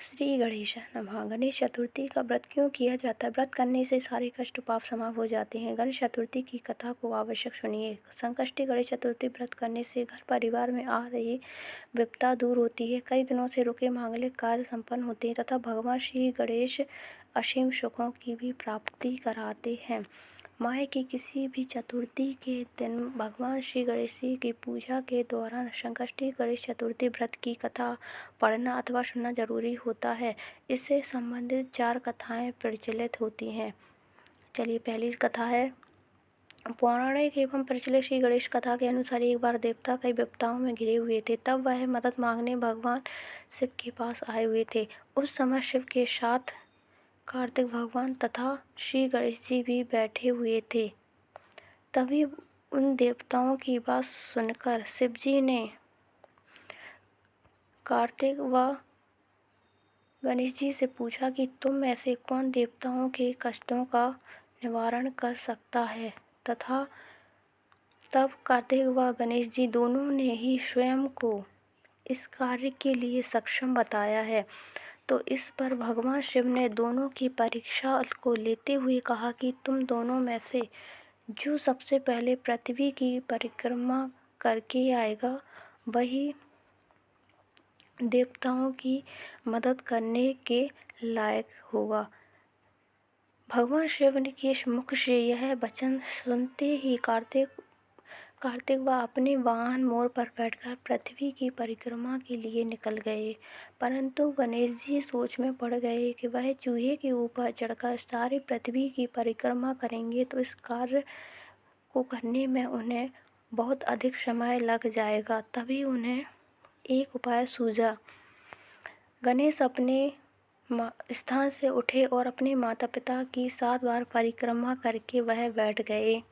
श्री गणेशाय नमः। गणेश चतुर्थी का व्रत क्यों किया जाता है? व्रत करने से सारे कष्ट पाप समाप्त हो जाते हैं। गणेश चतुर्थी की कथा को आवश्यक सुनिए। संकष्टी गणेश चतुर्थी व्रत करने से घर परिवार में आ रही विपदा दूर होती है। कई दिनों से रुके मांगलिक कार्य संपन्न होते हैं तथा भगवान श्री गणेश असीम सुखों की भी प्राप्ति कराते हैं। माह की किसी भी चतुर्थी के दिन भगवान श्री गणेश जी की पूजा के दौरान संकष्टी गणेश चतुर्थी व्रत की कथा पढ़ना अथवा सुनना जरूरी होता है। इससे संबंधित 4 कथाएं प्रचलित होती हैं। चलिए, पहली कथा है। पौराणिक एवं प्रचलित श्री गणेश कथा के अनुसार एक बार देवता कई विपदाओं में घिरे हुए थे। तब वह मदद मांगने भगवान शिव के पास आए हुए थे। उस समय शिव के साथ कार्तिक भगवान तथा श्री गणेश जी भी बैठे हुए थे। तभी उन देवताओं की बात सुनकर शिव जी ने कार्तिक व गणेश जी से पूछा कि तुम ऐसे कौन देवताओं के कष्टों का निवारण कर सकता है, तथा तब कार्तिक व गणेश जी दोनों ने ही स्वयं को इस कार्य के लिए सक्षम बताया है। तो इस पर भगवान शिव ने दोनों की परीक्षा को लेते हुए कहा कि तुम दोनों में से जो सबसे पहले पृथ्वी की परिक्रमा करके आएगा वही देवताओं की मदद करने के लायक होगा। भगवान शिव के मुख से यह वचन सुनते ही कार्तिक व अपने वाहन मोर पर बैठकर पृथ्वी की परिक्रमा के लिए निकल गए। परंतु गणेश जी सोच में पड़ गए कि वह चूहे के ऊपर चढ़कर सारी पृथ्वी की परिक्रमा करेंगे तो इस कार्य को करने में उन्हें बहुत अधिक समय लग जाएगा। तभी उन्हें एक उपाय सूझा। गणेश अपने स्थान से उठे और अपने माता पिता की 7 बार परिक्रमा करके वह बैठ गए।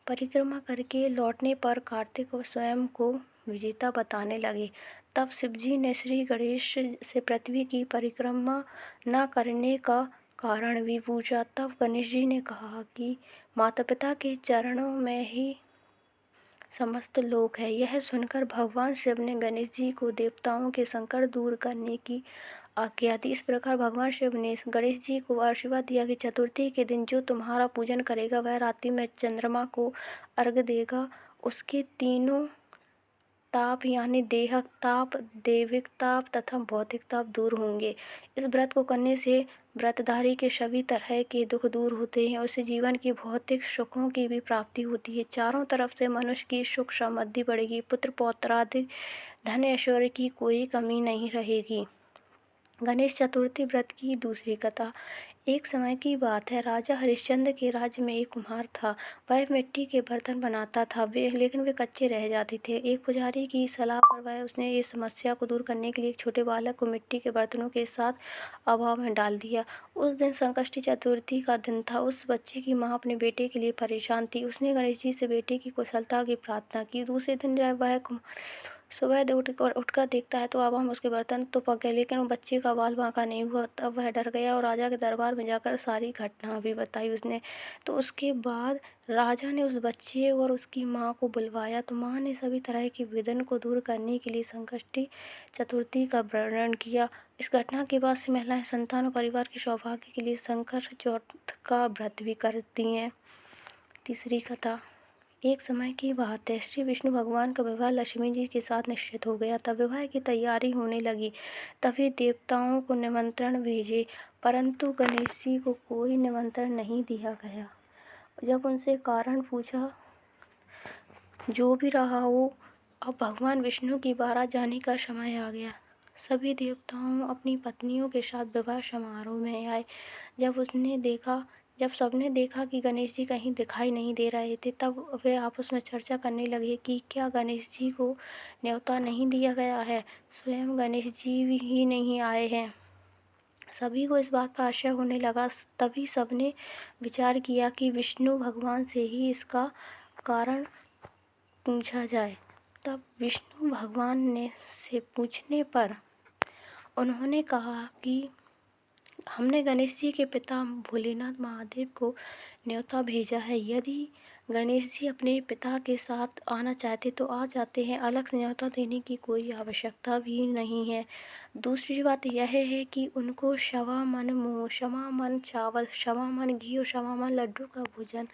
परिक्रमा करके लौटने पर कार्तिक स्वयं को विजेता बताने लगे। तब शिवजी ने श्री गणेश से पृथ्वी की परिक्रमा न करने का कारण भी पूछा। तब गणेश जी ने कहा कि माता पिता के चरणों में ही समस्त लोक है। यह सुनकर भगवान शिव ने गणेश जी को देवताओं के संकट दूर करने की आज्ञा दी। इस प्रकार भगवान शिव ने गणेश जी को आशीर्वाद दिया कि चतुर्थी के दिन जो तुम्हारा पूजन करेगा वह रात्रि में चंद्रमा को अर्घ्य देगा। उसके तीनों ताप यानी देहक ताप, दैविक ताप तथा भौतिक ताप दूर होंगे। इस व्रत को करने से व्रतधारी के सभी तरह के दुख दूर होते हैं। उससे जीवन की भौतिक सुखों की भी प्राप्ति होती है। चारों तरफ से मनुष्य की सुख समृद्धि बढ़ेगी। पुत्र पौत्रादि धन ऐश्वर्य की कोई कमी नहीं रहेगी। गणेश चतुर्थी व्रत की दूसरी कथा। एक समय की बात है, राजा हरिश्चंद्र के राज्य में एक कुम्हार था। वह मिट्टी के बर्तन बनाता था लेकिन वे कच्चे रह जाते थे। एक पुजारी की सलाह पर उसने इस समस्या को दूर करने के लिए एक छोटे बालक को मिट्टी के बर्तनों के साथ अभाव में डाल दिया। उस दिन संकष्टी चतुर्थी का दिन था। उस बच्चे की माँ अपने बेटे के लिए परेशान थी। उसने गणेश जी से बेटे की कुशलता की प्रार्थना की। दूसरे दिन जब वह सुबह उठकर देखता है तो अब हम उसके बर्तन तो पक गए, लेकिन बच्चे का बाल बांका नहीं हुआ। तब वह डर गया और राजा के दरबार में जाकर सारी घटना भी बताई उसने। तो उसके बाद राजा ने उस बच्चे और उसकी माँ को बुलवाया। तो माँ ने सभी तरह की विघ्न को दूर करने के लिए संकष्टी चतुर्थी का वर्णन किया। इस घटना के बाद से महिलाएं संतान और परिवार के सौभाग्य के लिए संकष्ट चौथ का व्रत भी करती हैं। तीसरी कथा। एक समय की बात है, श्री विष्णु भगवान का विवाह लक्ष्मी जी के साथ निश्चित हो गया। तब विवाह की तैयारी होने लगी। तभी देवताओं को निमंत्रण भेजे, परंतु गणेश जी को कोई निमंत्रण नहीं दिया गया। जब उनसे कारण पूछा, जो भी रहा हो, अब भगवान विष्णु की बारात जाने का समय आ गया। सभी देवताओं अपनी पत्नियों के साथ विवाह समारोह में आए। जब सबने देखा कि गणेश जी कहीं दिखाई नहीं दे रहे थे, तब वे आपस में चर्चा करने लगे कि क्या गणेश जी को न्योता नहीं दिया गया है, स्वयं गणेश जी ही नहीं आए हैं। सभी को इस बात पर आश्चर्य होने लगा। तभी सबने विचार किया कि विष्णु भगवान से ही इसका कारण पूछा जाए। तब विष्णु भगवान ने से पूछने पर उन्होंने कहा कि हमने गणेश जी के पिता भोलेनाथ महादेव को न्योता भेजा है। यदि गणेश जी अपने पिता के साथ आना चाहते तो आ जाते हैं, अलग से न्योता देने की कोई आवश्यकता भी नहीं है। दूसरी बात यह है कि उनको सवा मन मूँग, सवा मन चावल, सवा मन घी और सवा मन लड्डू का भोजन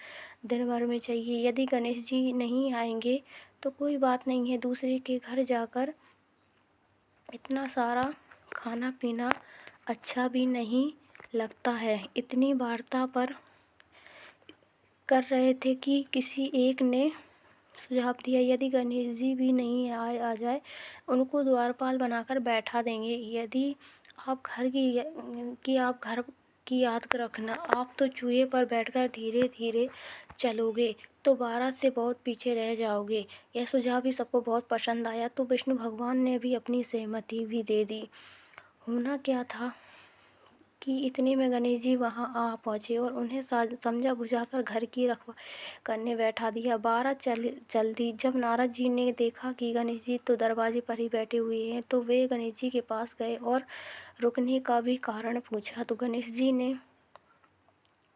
दिन भर में चाहिए। यदि गणेश जी नहीं आएंगे तो कोई बात नहीं है, दूसरे के घर जाकर इतना सारा खाना पीना अच्छा भी नहीं लगता है। इतनी वार्ता पर कर रहे थे कि किसी एक ने सुझाव दिया, यदि गणेश जी भी नहीं आ जाए उनको द्वारपाल बनाकर बैठा देंगे। यदि आप घर की याद रखना, आप तो चूहे पर बैठकर धीरे धीरे चलोगे तो बारात से बहुत पीछे रह जाओगे। यह सुझाव भी सबको बहुत पसंद आया तो विष्णु भगवान ने भी अपनी सहमति भी दे दी। होना क्या था कि इतने में गणेश जी वहां आ पहुंचे और उन्हें समझा बुझाकर घर की रखवाली करने बैठा दिया। बारात चल दी। जब नारद जी ने देखा कि गणेश जी तो दरवाजे पर ही बैठे हुए हैं तो वे गणेश जी के पास गए और रुकने का भी कारण पूछा। तो गणेश जी ने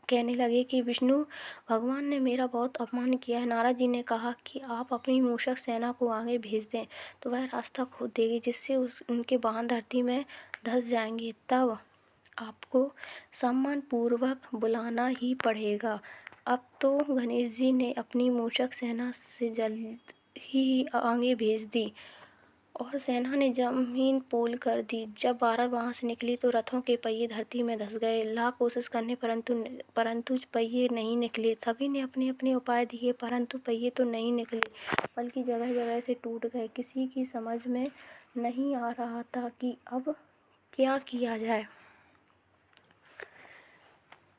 कहने लगे कि विष्णु भगवान ने मेरा बहुत अपमान किया है। नारद जी ने कहा कि आप अपनी मूषक सेना को आगे भेज दें तो वह रास्ता खोद देगी, जिससे उनके वाहन धरती में धंस जाएंगे। तब आपको सम्मान पूर्वक बुलाना ही पड़ेगा। अब तो गणेश जी ने अपनी मूषक सेना से जल्द ही आगे भेज दी और सेना ने जमीन पोल कर दी। जब बारात वहां से निकली तो रथों के पहिए धरती में धंस गए। लाख कोशिश करने परंतु पहिए नहीं निकले। सभी ने अपने अपने उपाय दिए परंतु पहिए तो नहीं निकले, बल्कि जगह जगह से टूट गए। किसी की समझ में नहीं आ रहा था कि अब क्या किया जाए।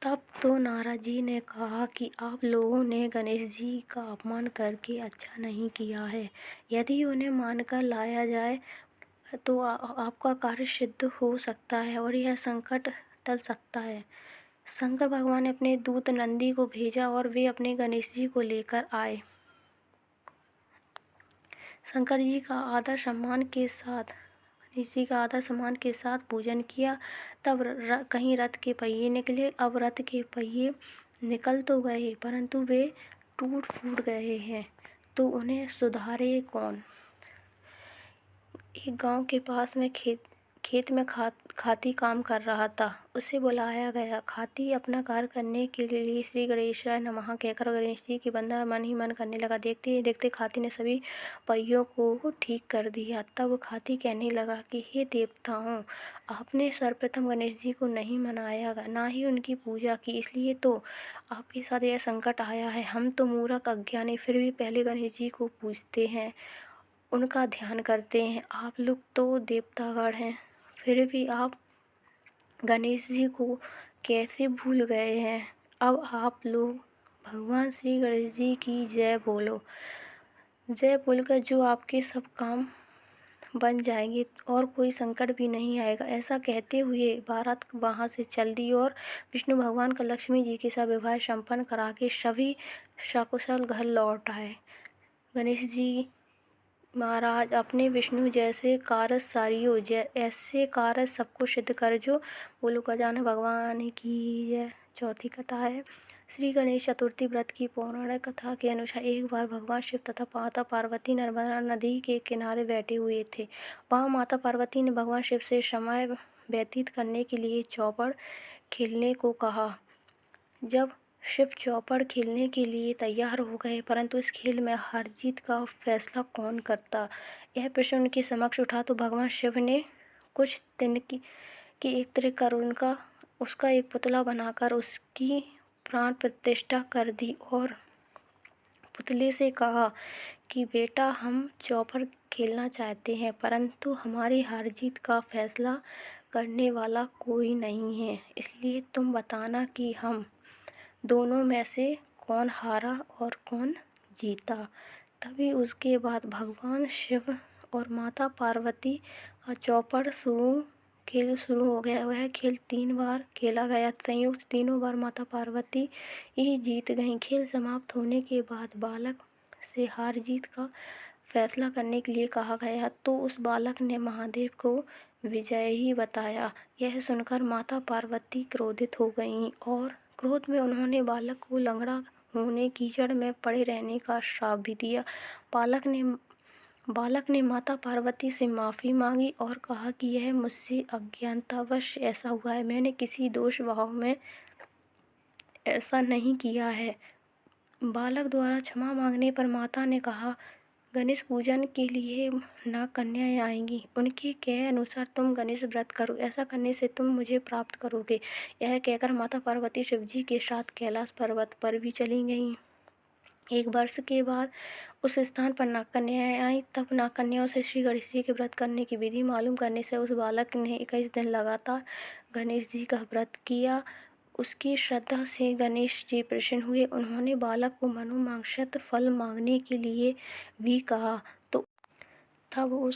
तब तो नारद जी ने कहा कि आप लोगों ने गणेश जी का अपमान करके अच्छा नहीं किया है। यदि उन्हें मानकर लाया जाए तो आपका कार्य सिद्ध हो सकता है और यह संकट टल सकता है। शंकर भगवान ने अपने दूत नंदी को भेजा और वे अपने गणेश जी को लेकर आए। शंकर जी का आदर सम्मान के साथ गणेश जी का आदर सम्मान के साथ पूजन किया। तब कहीं रथ के पहिए निकले। अब रथ के पहिए निकल तो गए परंतु वे टूट फूट गए हैं, तो उन्हें सुधारे कौन। एक गांव के पास में खेत में खाती काम कर रहा था। उसे बुलाया गया। खाती अपना कार्य करने के लिए श्री गणेशाय नमः कहकर गणेश जी की वंदना मन ही मन करने लगा। देखते ही देखते खाती ने सभी पहियों को ठीक कर दिया। तब खाती कहने लगा कि हे देवताओं, आपने सर्वप्रथम गणेश जी को नहीं मनाया, ना ही उनकी पूजा की, इसलिए तो आपके साथ यह संकट आया है। हम तो मूर्ख अज्ञानी फिर भी पहले गणेश जी को पूजते हैं, उनका ध्यान करते हैं। आप लोग तो देवतागण हैं, फिर भी आप गणेश जी को कैसे भूल गए हैं। अब आप लोग भगवान श्री गणेश जी की जय बोलो। जय बोलकर जो आपके सब काम बन जाएंगे और कोई संकट भी नहीं आएगा। ऐसा कहते हुए बारात वहाँ से चल दी और विष्णु भगवान का लक्ष्मी जी के साथ विवाह संपन्न करा के सभी सकुशल घर लौट आए। गणेश जी महाराज अपने विष्णु जैसे कारज सारियो ऐसे कारज सबको सिद्ध कर जो। बोलो गजानन भगवान की जय। चौथी कथा है श्री गणेश चतुर्थी व्रत की पौराणिक कथा के अनुसार एक बार भगवान शिव तथा माता पार्वती नर्मदा नदी के किनारे बैठे हुए थे। वहाँ माता पार्वती ने भगवान शिव से समय व्यतीत करने के लिए चौपड़ खेलने को कहा। जब शिव चौपड़ खेलने के लिए तैयार हो गए परंतु इस खेल में हार जीत का फैसला कौन करता, यह प्रश्न उनके समक्ष उठा तो भगवान शिव ने कुछ तिनकी की एक कर उसका एक पुतला बनाकर उसकी प्राण प्रतिष्ठा कर दी और पुतले से कहा कि बेटा, हम चौपड़ खेलना चाहते हैं परंतु हमारी हार जीत का फैसला करने वाला कोई नहीं है, इसलिए तुम बताना कि हम दोनों में से कौन हारा और कौन जीता। तभी उसके बाद भगवान शिव और माता पार्वती का चौपड़ खेल शुरू हो गया। वह खेल 3 बार खेला गया। संयुक्त तीनों बार माता पार्वती ही जीत गईं। खेल समाप्त होने के बाद बालक से हार जीत का फैसला करने के लिए कहा गया तो उस बालक ने महादेव को विजय ही बताया। यह सुनकर माता पार्वती क्रोधित हो गईं और क्रोध में उन्होंने बालक को लंगड़ा उन्हें कीचड़ में पड़े रहने का श्राप भी दिया। बालक ने माता पार्वती से माफ़ी मांगी और कहा कि यह मुझसे अज्ञानतावश ऐसा हुआ है, मैंने किसी दोष भाव में ऐसा नहीं किया है। बालक द्वारा क्षमा मांगने पर माता ने कहा, गणेश पूजन के लिए नाग कन्याएं आएंगी, उनके कहे अनुसार तुम गणेश व्रत करो, ऐसा करने से तुम मुझे प्राप्त करोगे। यह कहकर माता पार्वती शिवजी के साथ कैलाश पर्वत पर भी चली गईं। 1 वर्ष के बाद उस स्थान पर नाग कन्याएं आईं। तब नाग कन्याओं से श्री गणेश जी के व्रत करने की विधि मालूम करने से उस बालक ने 21 दिन लगातार गणेश जी का व्रत किया। उसकी श्रद्धा से गणेश जी प्रसन्न हुए। उन्होंने बालक को मनोवांछित फल मांगने के लिए भी कहा। तो तब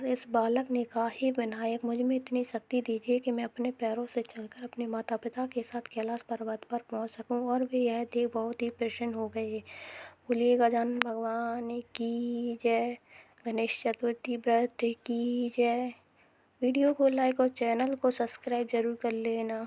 इस बालक ने कहा, हे विनायक, मुझ में इतनी शक्ति दीजिए कि मैं अपने पैरों से चलकर अपने माता पिता के साथ कैलाश पर्वत पर पहुंच सकूं। और वे यह देख बहुत ही प्रसन्न हो गए। बोलिए गजानन भगवान की जय। गणेश चतुर्थी व्रत की जय। वीडियो को लाइक और चैनल को सब्सक्राइब जरूर कर लेना।